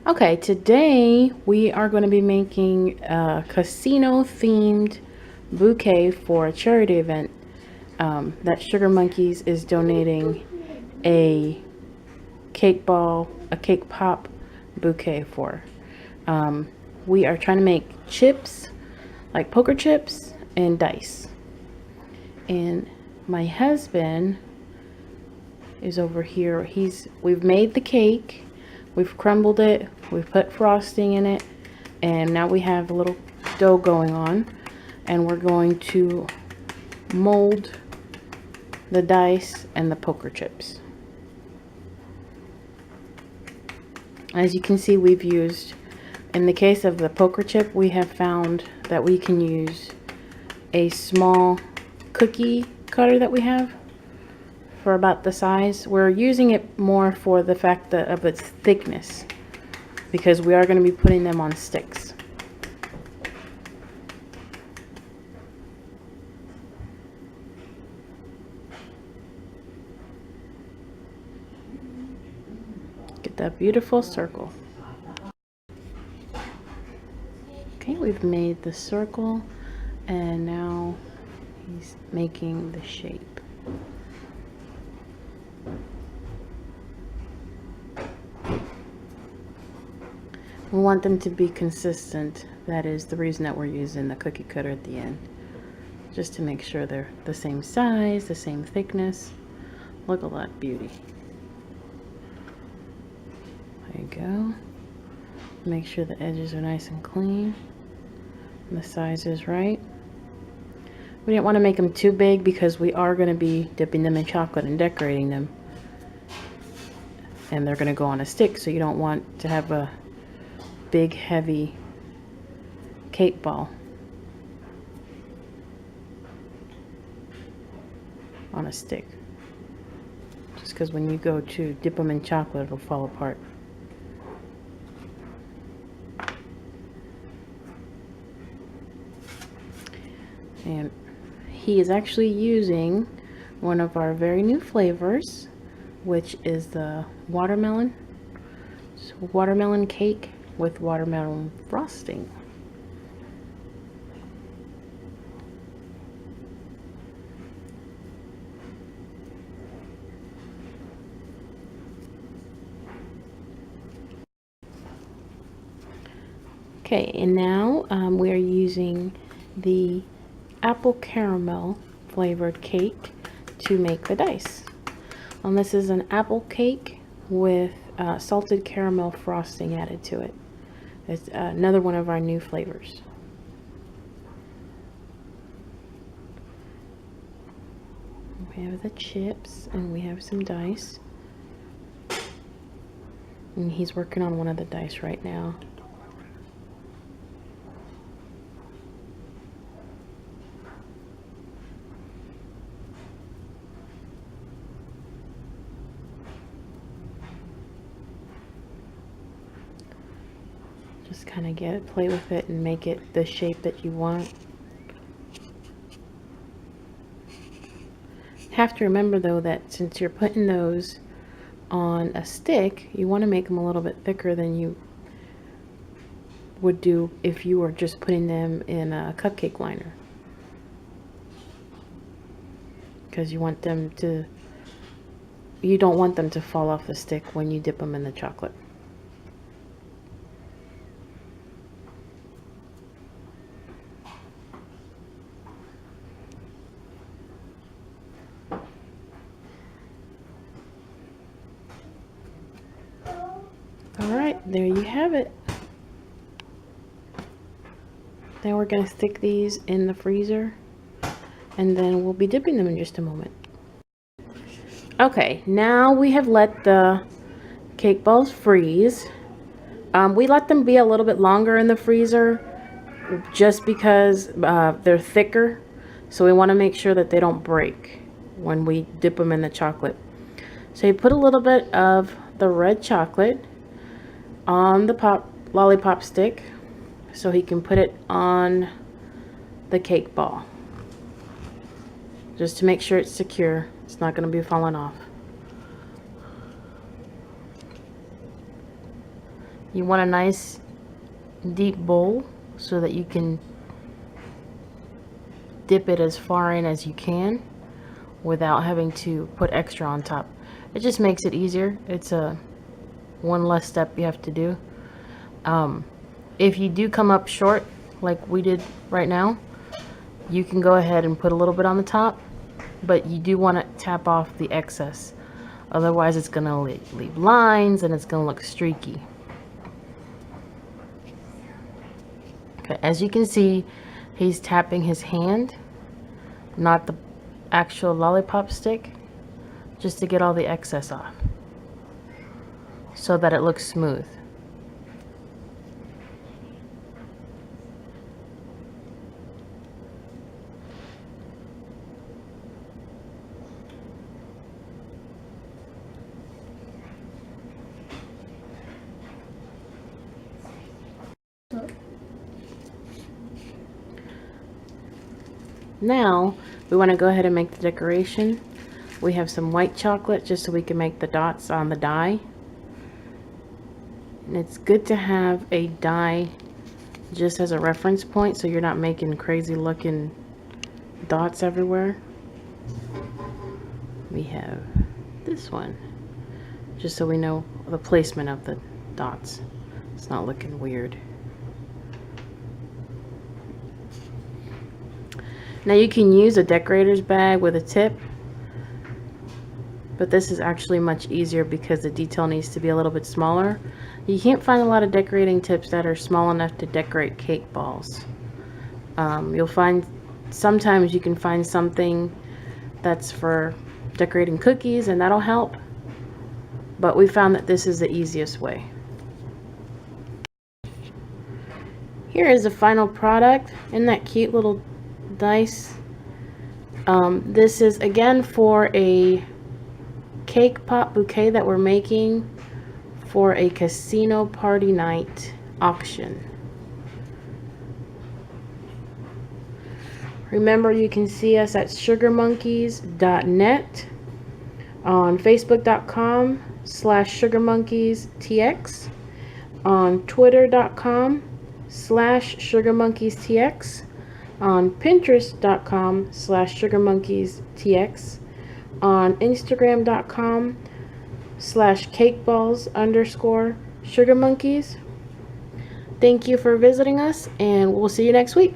Okay, today we are going to be making a casino themed bouquet for a charity event that Sugar Monkeys is donating a a cake pop bouquet for. Um, we are trying to make chips, like poker chips and dice. And my husband is over here. We've made the cake. We've crumbled it, we've put frosting in it, and now we have a little dough going on, and we're going to mold the dice and the poker chips. As you can see, we've used, in the case of the poker chip, we have found that we can use a small cookie cutter that we have for about the size. We're using it more for the fact of its thickness, because we are going to be putting them on sticks. Get that beautiful circle. Okay, we've made the circle, and now he's making the shape. We want them to be consistent. That is the reason that we're using the cookie cutter at the end. Just to make sure they're the same size, the same thickness. Look at that beauty. There you go. Make sure the edges are nice and clean. And the size is right. We didn't want to make them too big because we are going to be dipping them in chocolate and decorating them. And they're going to go on a stick, so you don't want to have a big heavy cake ball on a stick, just because when you go to dip them in chocolate, it'll fall apart. And he is actually using one of our very new flavors, which is the watermelon. It's watermelon cake with watermelon frosting. Okay, and now we are using the apple caramel flavored cake to make the dice. This is an apple cake with salted caramel frosting added to it. It's another one of our new flavors. We have the chips and we have some dice. And he's working on one of the dice right now. Just kind of play with it and make it the shape that you want. Have to remember though that since you're putting those on a stick, you want to make them a little bit thicker than you would do if you were just putting them in a cupcake liner, because you don't want them to fall off the stick when you dip them in the chocolate. Alright, there you have it. Then we're going to stick these in the freezer, and then we'll be dipping them in just a moment. Okay, now we have let the cake balls freeze. We let them be a little bit longer in the freezer just because they're thicker, so we want to make sure that they don't break when we dip them in the chocolate. So you put a little bit of the red chocolate on the lollipop stick so he can put it on the cake ball, just to make sure it's secure. It's not going to be falling off. You want a nice deep bowl so that you can dip it as far in as you can without having to put extra on top. It just makes it easier. It's a one less step you have to do. If you do come up short like we did right now, you can go ahead and put a little bit on the top, but you do want to tap off the excess. Otherwise it's going to leave lines and it's going to look streaky. Okay, as you can see, he's tapping his hand, not the actual lollipop stick, just to get all the excess off so that it looks smooth. Now we want to go ahead and make the decoration. We have some white chocolate just so we can make the dots on the die. And it's good to have a die just as a reference point so you're not making crazy looking dots everywhere. We have this one just so we know the placement of the dots. It's not looking weird. Now you can use a decorator's bag with a tip, but this is actually much easier because the detail needs to be a little bit smaller. You can't find a lot of decorating tips that are small enough to decorate cake balls. You'll find sometimes you can find something that's for decorating cookies and that'll help, but we found that this is the easiest way. Here is the final product. Isn't that cute little dice? This is again for a cake pop bouquet that we're making for a casino party night auction. Remember, you can see us at sugarmonkeys.net, on facebook.com/sugarmonkeystx, on twitter.com/sugarmonkeystx, on pinterest.com/sugarmonkeystx, on instagram.com/cakeballs_sugarmonkeys. Thank you for visiting us, and we'll see you next week.